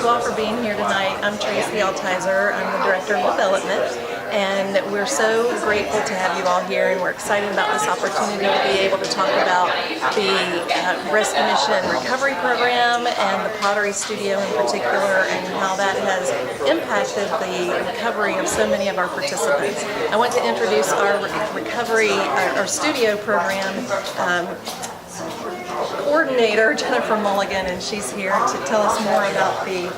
you all for being here tonight. I'm Tracy Altizer. I'm the Director of Development, and we're so grateful to have you all here, and we're excited about this opportunity to be able to talk about the Rescue Mission Recovery Program and the Pottery Studio in particular, and how that has impacted the recovery of so many of our participants. I want to introduce our our studio program coordinator, Jennifer Mulligan, and she's here to tell us more about the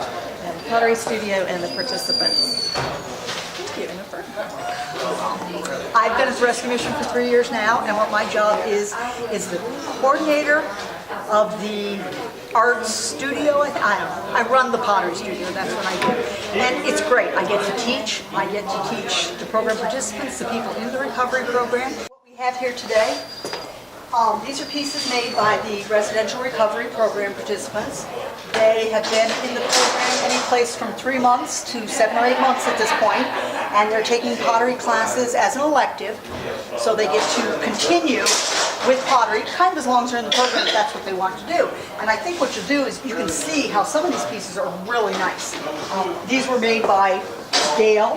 Pottery Studio and the participants. Thank you, Jennifer. I've been at the Rescue Mission for 3 years now, and what my job is the coordinator of the art studio. I don't know. I run the Pottery Studio. That's what I do, and it's great. I get to teach. I get to teach the program participants, the people in the recovery program. What we have here today. These are pieces made by the Residential Recovery Program participants. They have been in the program any place from 3 months to 7 or 8 months at this point, and they're taking pottery classes as an elective, so they get to continue with pottery, kind of as long as they're in the program if that's what they want to do. And I think what you'll do is you can see how some of these pieces are really nice. These were made by Dale.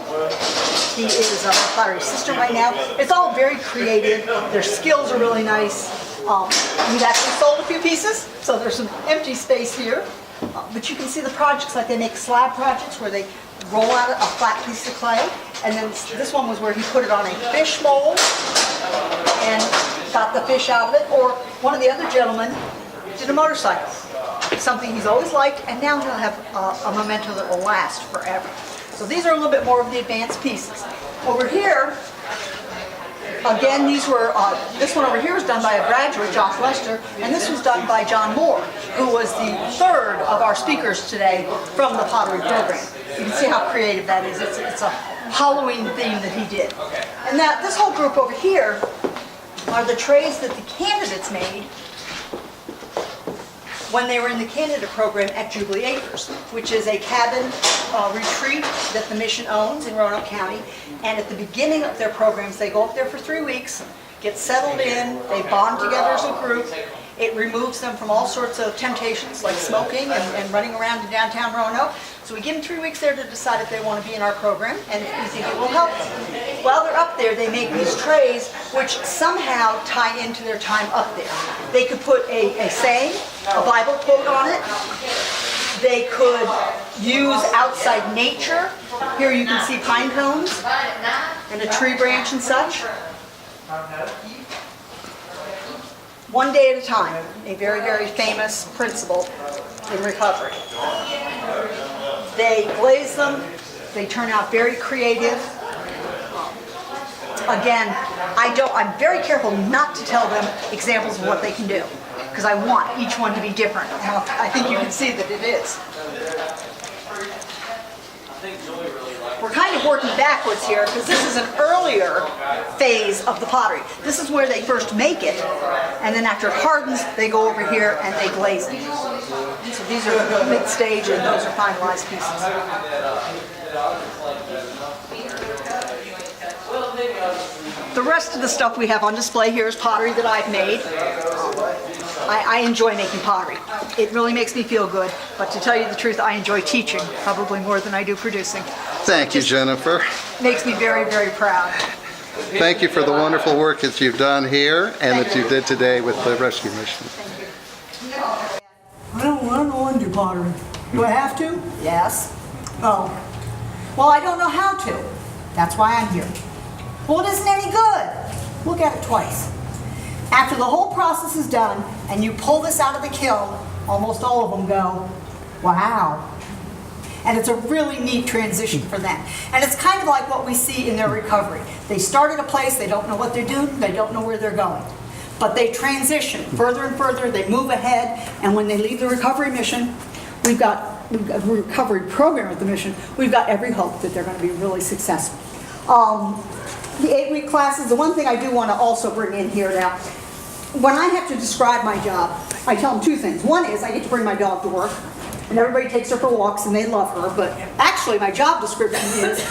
He is a pottery assistant right now. It's all very creative. Their skills are really nice. We've actually sold a few pieces, so there's some empty space here. But you can see the projects, like they make slab projects where they roll out a flat piece of clay. And then this one was where he put it on a fish mold and got the fish out of it. Or one of the other gentlemen did a motorcycle, something he's always liked, and now he'll have a memento that will last forever. So these are a little bit more of the advanced pieces. Over here, again, these were, this one over here was done by a graduate, Josh Lester, and this was done by John Moore, who was the third of our speakers today from the pottery program. You can see how creative that is. It's a Halloween theme that he did. And now, this whole group over here are the trays that the candidates made when they were in the candidate program at Jubilee Acres, which is a cabin retreat that the mission owns in Roanoke County. And at the beginning of their programs, they go up there for 3 weeks, get settled in, they bond together as a group. It removes them from all sorts of temptations like smoking and running around in downtown Roanoke. So we give them 3 weeks there to decide if they want to be in our program, and we think it will help them. While they're up there, they make these trays which somehow tie into their time up there. They could put a saying, a Bible quote on it. They could use outside nature. Here you can see pine cones and a tree branch and such. One day at a time, a very, very famous principle in recovery. They glaze them, they turn out very creative. Again, I'm very careful not to tell them examples of what they can do, because I want each one to be different. And I think you can see that it is. We're kind of working backwards here, because this is an earlier phase of the pottery. This is where they first make it, and then after it hardens, they go over here and they glaze it. So these are mid-stage, and those are finalized pieces. The rest of the stuff we have on display here is pottery that I've made. I enjoy making pottery. It really makes me feel good, but to tell you the truth, I enjoy teaching probably more than I do producing. Thank you, Jennifer. Makes me very, very proud. Thank you for the wonderful work that you've done here and that you did today with the Rescue Mission. Thank you. I don't want to do pottery. Do I have to? Yes. Oh. Well, I don't know how to. That's why I'm here. Well, it isn't any good. Look at it twice. After the whole process is done and you pull this out of the kiln, almost all of them go, wow. And it's a really neat transition for them. And it's kind of like what we see in their recovery. They start at a place, they don't know what they're doing, they don't know where they're going. But they transition further and further, they move ahead, and when they leave the recovery mission, we've got a recovery program at the mission, we've got every hope that they're going to be really successful. The 8-week classes, the one thing I do want to also bring in here now, when I have to describe my job, I tell them two things. One is I get to bring my dog to work, and everybody takes her for walks and they love her, but actually my job description is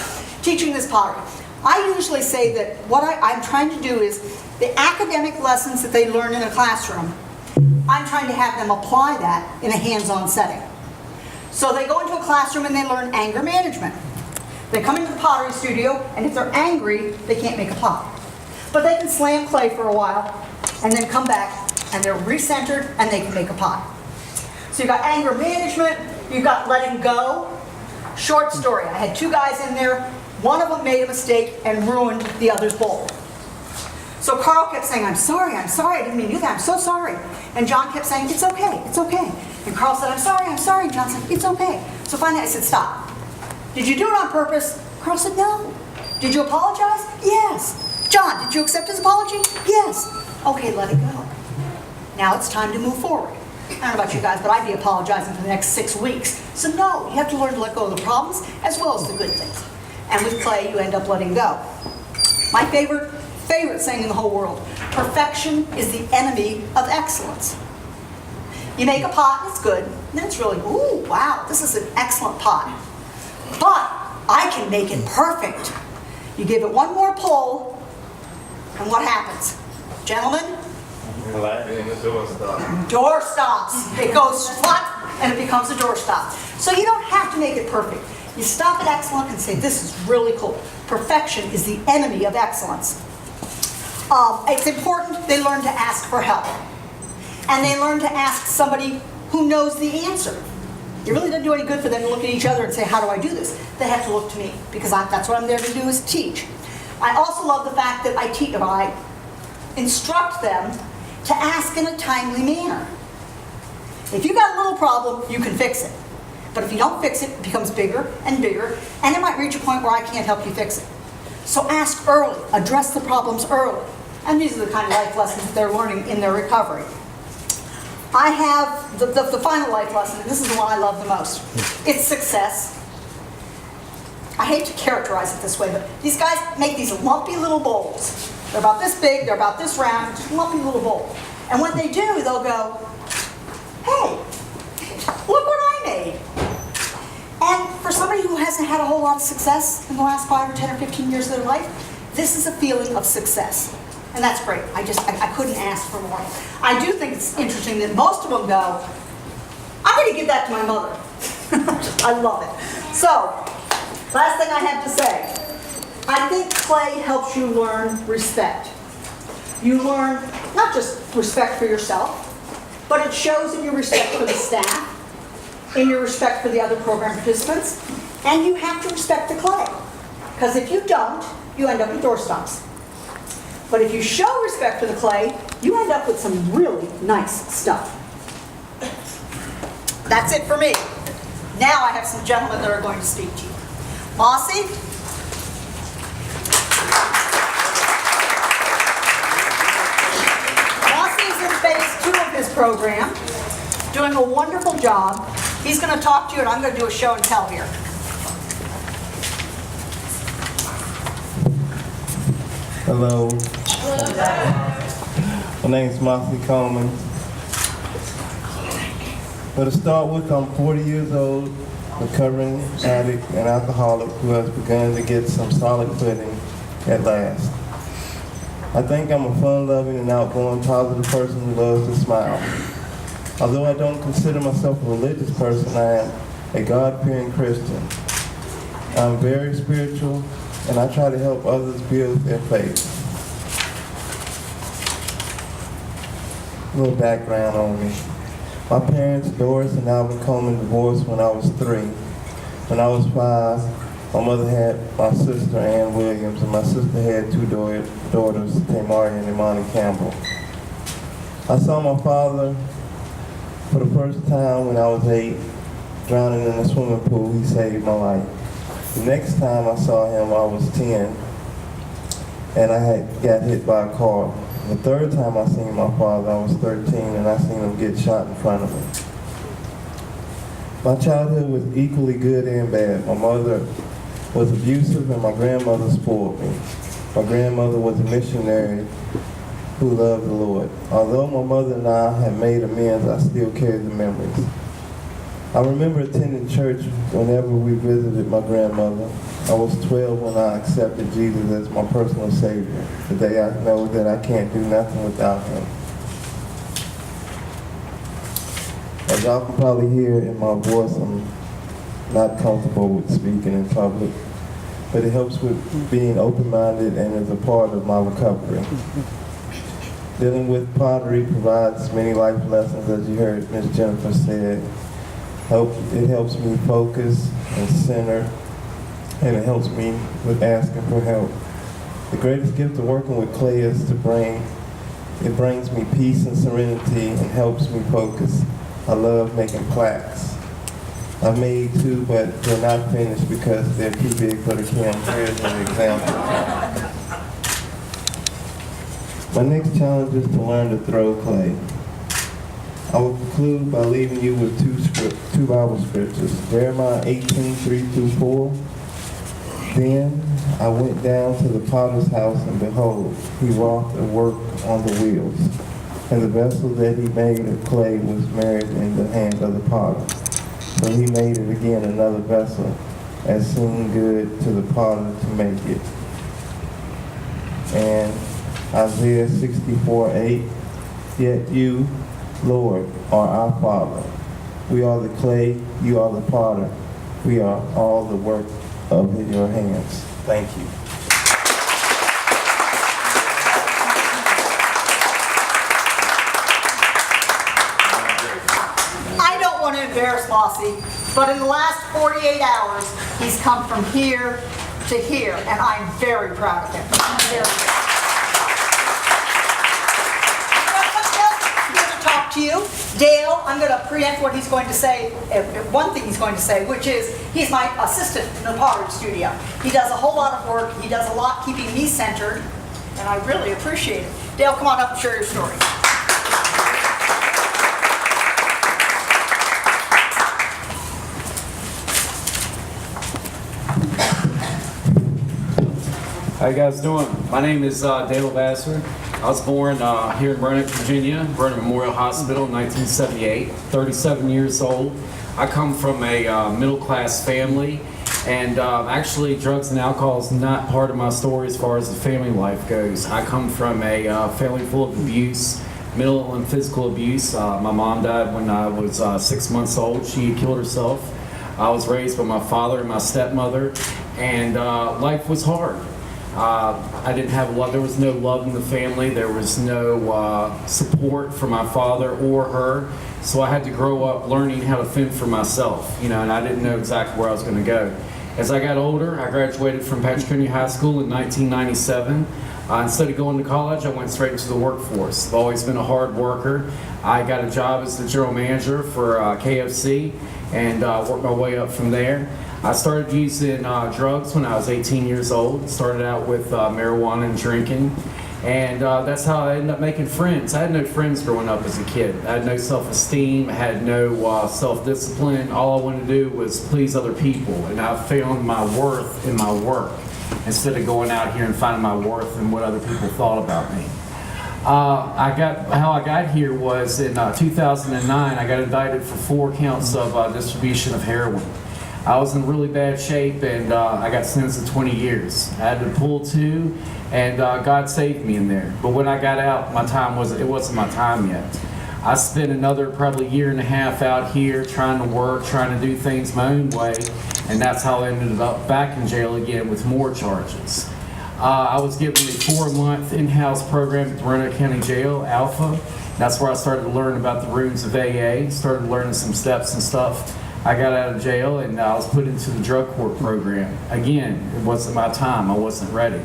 teaching this pottery. I usually say that what I'm trying to do is the academic lessons that they learn in a classroom, I'm trying to have them apply that in a hands-on setting. So they go into a classroom and they learn anger management. They come into the pottery studio, and if they're angry, they can't make a pot. But they can slam clay for a while, and then come back, and they're recentered, and they can make a pot. So you've got anger management, you've got letting go. Short story, I had 2 guys in there, one of them made a mistake and ruined the other's bowl. So Carl kept saying, I'm sorry, I didn't mean to do that, I'm so sorry. And John kept saying, it's okay, it's okay. And Carl said, I'm sorry, and John said, it's okay. So finally I said, stop. Did you do it on purpose? Carl said, no. Did you apologize? Yes. John, did you accept his apology? Yes. Okay, let it go. Now it's time to move forward. I don't know about you guys, but I'd be apologizing for the next 6 weeks. So no, you have to learn to let go of the problems as well as the good things. And with clay, you end up letting go. My favorite saying in the whole world, perfection is the enemy of excellence. You make a pot, and it's good, and then it's really, ooh, wow, this is an excellent pot. But I can make it perfect. You give it one more pull, and what happens? Gentlemen? Door stops. It goes flat, and it becomes a doorstop. So you don't have to make it perfect. You stop at excellent and say, this is really cool. Perfection is the enemy of excellence. It's important they learn to ask for help. And they learn to ask somebody who knows the answer. It really doesn't do any good for them to look at each other and say, how do I do this? They have to look to me, because that's what I'm there to do, is teach. I also love the fact that I instruct them to ask in a timely manner. If you've got a little problem, you can fix it. But if you don't fix it, it becomes bigger and bigger, and it might reach a point where I can't help you fix it. So ask early, address the problems early. And these are the kind of life lessons that they're learning in their recovery. I have the final life lesson, and this is the one I love the most. It's success. I hate to characterize it this way, but these guys make these lumpy little bowls. They're about this big, they're about this round, just lumpy little bowl. And when they do, they'll go, hey, look what I made. And for somebody who hasn't had a whole lot of success in the last 5 or 10 or 15 years of their life, this is a feeling of success. And that's great. I couldn't ask for more. I do think it's interesting that most of them go, I'm going to give that to my mother. I love it. So, last thing I have to say. I think clay helps you learn respect. You learn not just respect for yourself, but it shows in your respect for the staff, in your respect for the other program participants, and you have to respect the clay. Because if you don't, you end up with doorstops. But if you show respect for the clay, you end up with some really nice stuff. That's it for me. Now I have some gentlemen that are going to speak to you. Mossy? Mossy's in phase 2 of his program, doing a wonderful job. He's going to talk to you, and I'm going to do a show and tell here. Hello. My name is Mossy Coleman. But to start with, I'm 40 years old, recovering addict and alcoholic who has begun to get some solid footing at last. I think I'm a fun-loving and outgoing, positive person who loves to smile. Although I don't consider myself a religious person, I am a God-fearing Christian. I'm very spiritual, and I try to help others build their faith. A little background on me. My parents, Doris and Alvin Coleman, divorced when I was 3. When I was 5, my mother had my sister, Ann Williams, and my sister had 2 daughters, Tamari and Imani Campbell. I saw my father for the first time when I was 8, drowning in a swimming pool. He saved my life. The next time I saw him, I was 10, and I got hit by a car. The third time I seen my father, I was 13, and I seen him get shot in front of me. My childhood was equally good and bad. My mother was abusive, and my grandmother spoiled me. My grandmother was a missionary who loved the Lord. Although my mother and I had made amends, I still carry the memories. I remember attending church whenever we visited my grandmother. I was 12 when I accepted Jesus as my personal Savior. Today I know that I can't do nothing without Him. As y'all can probably hear in my voice, I'm not comfortable with speaking in public, but it helps with being open-minded and is a part of my recovery. Dealing with pottery provides many life lessons, as you heard Ms. Jennifer said. It helps me focus and center, and it helps me with asking for help. The greatest gift of working with clay is it brings me peace and serenity and helps me focus. I love making plaques. I've made two, but they're not finished because they're too big for the camera. Here's an example. My next challenge is to learn to throw clay. I will conclude by leaving you with two Bible scriptures. Jeremiah 18:3-4. Then I went down to the potter's house, and behold, he wrought a work on the wheels. And the vessel that he made of clay was married in the hand of the potter. So he made it again another vessel, as seemed good to the potter to make it. And Isaiah 64:8, yet you, Lord, are our Father. We are the clay, you are the potter. We are all the work of your hands. Thank you. I don't want to embarrass Mossy, but in the last 48 hours, he's come from here to here, and I'm very proud of him. Very proud. Talk to you. Dale, I'm going to preempt what he's going to say, one thing he's going to say, which is he's my assistant in the pottery studio. He does a whole lot of work. He does a lot keeping me centered, and I really appreciate it. Dale, come on up and share your story. How you guys doing? My name is Dale Vassar. I was born here in Roanoke, Virginia, Vernon Memorial Hospital in 1978, 37 years old. I come from a middle-class family, and actually drugs and alcohol is not part of my story as far as the family life goes. I come from a family full of abuse, mental and physical abuse. My mom died when I was 6 months old. She killed herself. I was raised by my father and my stepmother, and life was hard. I didn't have a lot, there was no love in the family, there was no support for my father or her, so I had to grow up learning how to fend for myself, and I didn't know exactly where I was going to go. As I got older, I graduated from Patrick High School in 1997. Instead of going to college, I went straight into the workforce. I've always been a hard worker. I got a job as the general manager for KFC and worked my way up from there. I started using drugs when I was 18 years old. Started out with marijuana and drinking, and that's how I ended up making friends. I had no friends growing up as a kid. I had no self-esteem, I had no self-discipline. All I wanted to do was please other people, and I found my worth in my work instead of going out here and finding my worth in what other people thought about me. How I got here was in 2009, I got indicted for 4 counts of distribution of heroin. I was in really bad shape, and I got sentenced to 20 years. I had to pull 2, and God saved me in there. But when I got out, it wasn't my time yet. I spent another probably 1.5 years out here trying to work, trying to do things my own way, and that's how I ended up back in jail again with more charges. I was given a 4-month in-house program at the Roanoke County Jail, Alpha. That's where I started to learn about the rooms of AA, started learning some steps and stuff. I got out of jail and I was put into the drug court program. Again, it wasn't my time. I wasn't ready.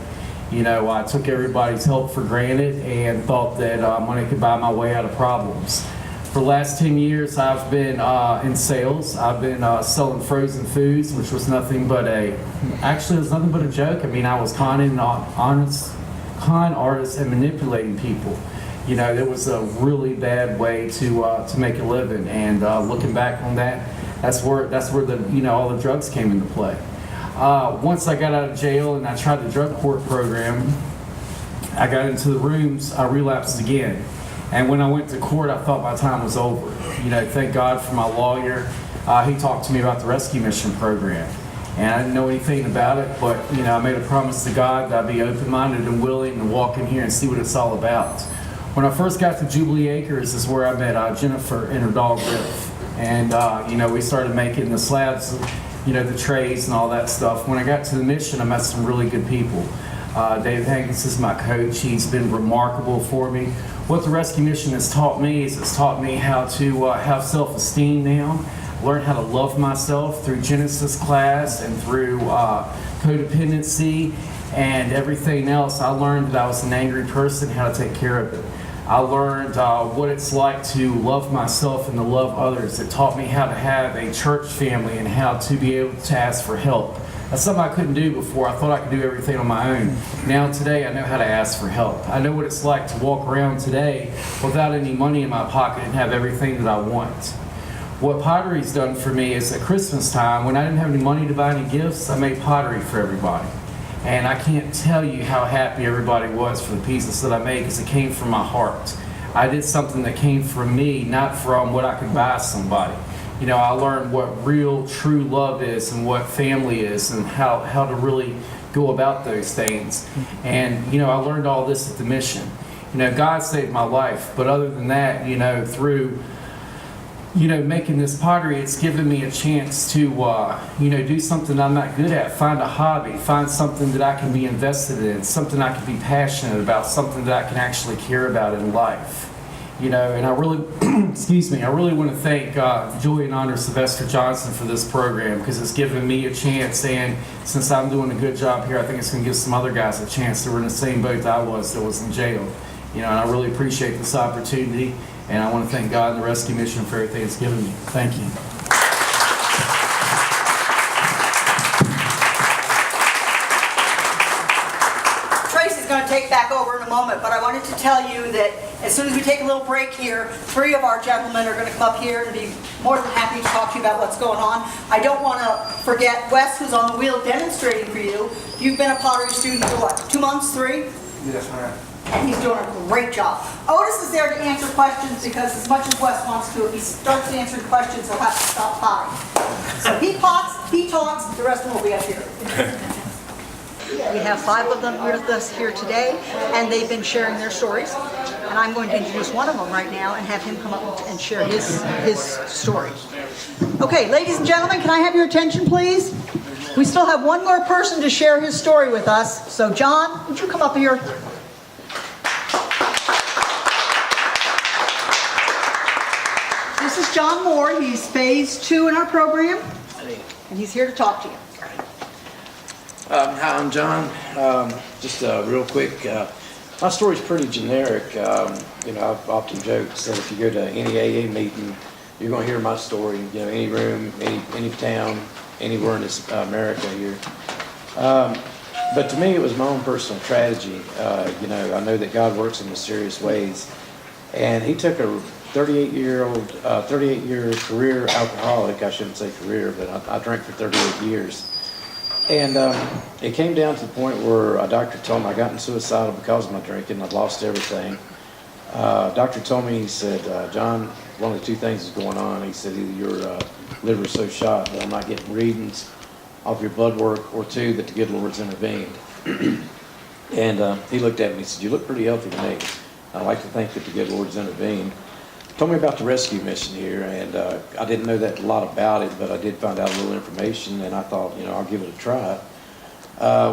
I took everybody's help for granted and thought that money could buy my way out of problems. For the last 10 years, I've been in sales. I've been selling frozen foods, which was nothing but a joke. I was con artists and manipulating people. It was a really bad way to make a living. And looking back on that, that's where the all the drugs came into play. Once I got out of jail and I tried the drug court program, I got into the rooms. I relapsed again. And when I went to court, I thought my time was over. Thank God for my lawyer. He talked to me about the rescue mission program. And I didn't know anything about it, but I made a promise to God that I'd be open-minded and willing to walk in here and see what it's all about. When I first got to Jubilee Acres is where I met Jennifer and her dog Riff. And, we started making the slabs, the trays and all that stuff. When I got to the mission, I met some really good people. Dave Hankins is my coach. He's been remarkable for me. What the Rescue Mission has taught me is it's taught me how to have self-esteem now, learn how to love myself through Genesis class and through codependency and everything else. I learned that I was an angry person, how to take care of it. I learned what it's like to love myself and to love others. It taught me how to have a church family and how to be able to ask for help. That's something I couldn't do before. I thought I could do everything on my own. Now today I know how to ask for help. I know what it's like to walk around today without any money in my pocket and have everything that I want. What pottery's done for me is at Christmas time, when I didn't have any money to buy any gifts, I made pottery for everybody. And I can't tell you how happy everybody was for the pieces that I made because it came from my heart. I did something that came from me, not from what I could buy somebody. I learned what real, true love is and what family is and how to really go about those things. And, I learned all this at the mission. God saved my life, but other than that, through, making this pottery, it's given me a chance to, do something I'm not good at, find a hobby, find something that I can be invested in, something I can be passionate about, something that I can actually care about in life. And I really, I really want to thank Julie and Honor Sylvester Johnson for this program because it's given me a chance, and since I'm doing a good job here, I think it's going to give some other guys a chance that were in the same boat that I was in jail. And I really appreciate this opportunity, and I want to thank God and the Rescue Mission for everything it's given me. Thank you. Tracy's going to take back over in a moment, but I wanted to tell you that as soon as we take a little break here, 3 of our gentlemen are going to come up here and be more than happy to talk to you about what's going on. I don't want to forget Wes, who's on the wheel demonstrating for you. You've been a pottery student for what, 2 months, 3? Yes, ma'am. And he's doing a great job. Otis is there to answer questions because as much as Wes wants to, if he starts answering questions, he'll have to stop potting. So he pots, he talks, the rest of them will be up here. We have 5 of them with us here today, and they've been sharing their stories. And I'm going to introduce one of them right now and have him come up and share his story. Okay, ladies and gentlemen, can I have your attention, please? We still have one more person to share his story with us. So, John, would you come up here? This is John Moore. He's phase 2 in our program, and he's here to talk to you. Hi, I'm John. Just real quick, my story's pretty generic. I've often joked that if you go to any AA meeting, you're going to hear my story. Any room, any town, anywhere in this America here. But to me, it was my own personal tragedy. I know that God works in mysterious ways, and He took a 38-year career alcoholic. I shouldn't say career, but I drank for 38 years. And it came down to the point where a doctor told me I gotten suicidal because of my drinking. I'd lost everything. Doctor told me, he said, John, one of the 2 things is going on. He said, either your liver is so shot that I'm not getting readings off your blood work, or 2, that the good Lord's intervened. And he looked at me and he said, you look pretty healthy to me. I'd like to think that the good Lord's intervened. Told me about the rescue mission here, and I didn't know that a lot about it, but I did find out a little information, and I thought, I'll give it a try.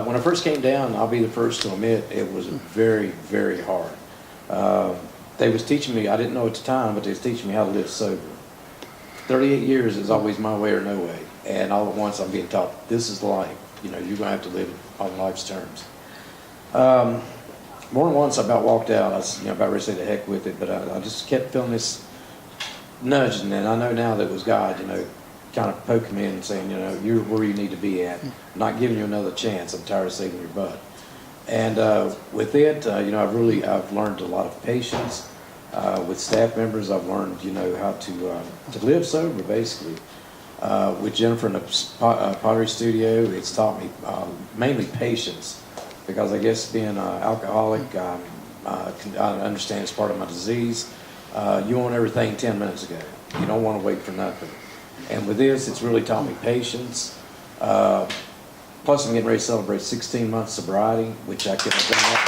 When I first came down, I'll be the first to admit, it was very, very hard. They was teaching me, I didn't know at the time, but they was teaching me how to live sober. 38 years is always my way or no way, and all at once I'm being taught, this is life. You're going to have to live on life's terms. More than once I about walked out. I was about ready to say the heck with it, but I just kept feeling this nudging, and I know now that it was God, kind of poking me and saying, you're where you need to be at. I'm not giving you another chance. I'm tired of saving your butt. And with it, I've learned a lot of patience. With staff members, I've learned, how to live sober, basically. With Jennifer in the pottery studio, it's taught me mainly patience. Because I guess being an alcoholic, I understand it's part of my disease. You want everything 10 minutes ago. You don't want to wait for nothing. And with this, it's really taught me patience. Plus, I'm getting ready to celebrate 16 months sobriety, which I couldn't have done that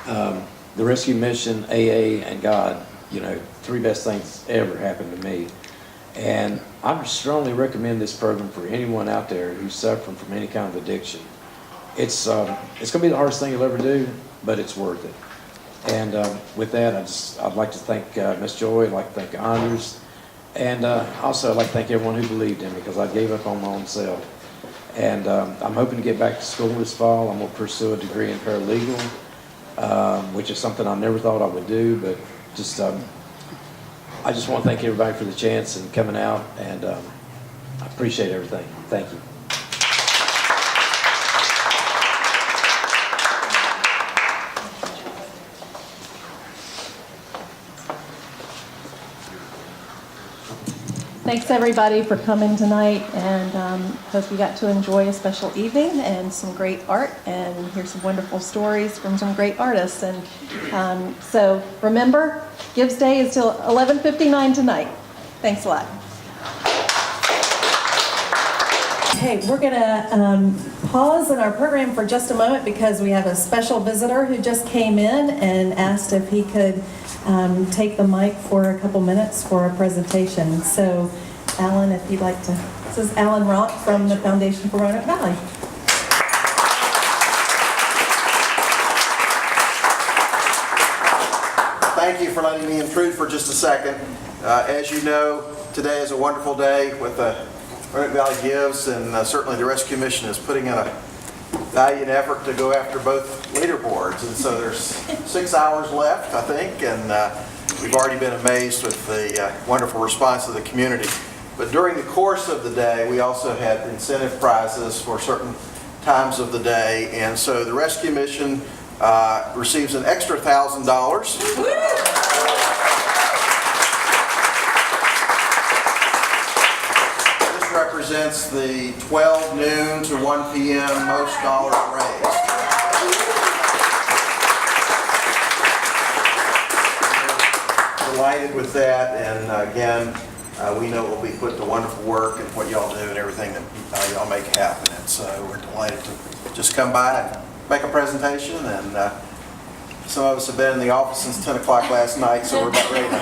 without this. the rescue mission, AA, and God, you know, three best things ever happened to me. And I strongly recommend this program for anyone out there who's suffering from any kind of addiction. It's going to be the hardest thing you'll ever do, but it's worth it. And with that, I'd like to thank Miss Joy, I'd like to thank Anders, and also I'd like to thank everyone who believed in me, because I gave up on my own self. And I'm hoping to get back to school this fall. I'm going to pursue a degree in paralegal, which is something I never thought I would do, but just I just want to thank everybody for the chance and coming out, and I appreciate everything. Thank you. Thanks everybody for coming tonight, and hope you got to enjoy a special evening and some great art and hear some wonderful stories from some great artists. And so remember, Gives Day is till 11:59 tonight. Thanks a lot. Okay, we're gonna pause in our program for just a moment because we have a special visitor who just came in and asked if he could take the mic for a couple minutes for a presentation. So, Alan, if you'd like to. This is Alan Rock from the Foundation for Roanoke Valley. Thank you for letting me intrude for just a second. As you know, today is a wonderful day with the Roanoke Valley Gives, and certainly the Rescue Mission is putting in a valiant effort to go after both leaderboards. And so there's 6 hours left, I think, and we've already been amazed with the wonderful response of the community. But during the course of the day, we also had incentive prizes for certain times of the day, and so the Rescue Mission receives an extra $1,000. This represents the 12 noon to 1 p.m. most dollars raised. We're delighted with that, and again, we know it will be put to wonderful work and what y'all do and everything that y'all make happen. And so we're delighted to just come by and make a presentation. And some of us have been in the office since 10 o'clock last night, so we're about ready to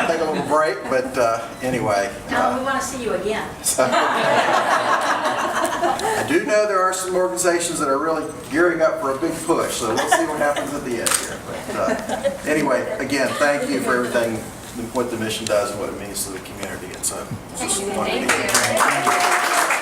take a little break. But anyway. Now we want to see you again. I do know there are some organizations that are really gearing up for a big push, so we'll see what happens at the end here. But anyway, again, thank you for everything, what the mission does and what it means to the community. And so it's just fun to be here.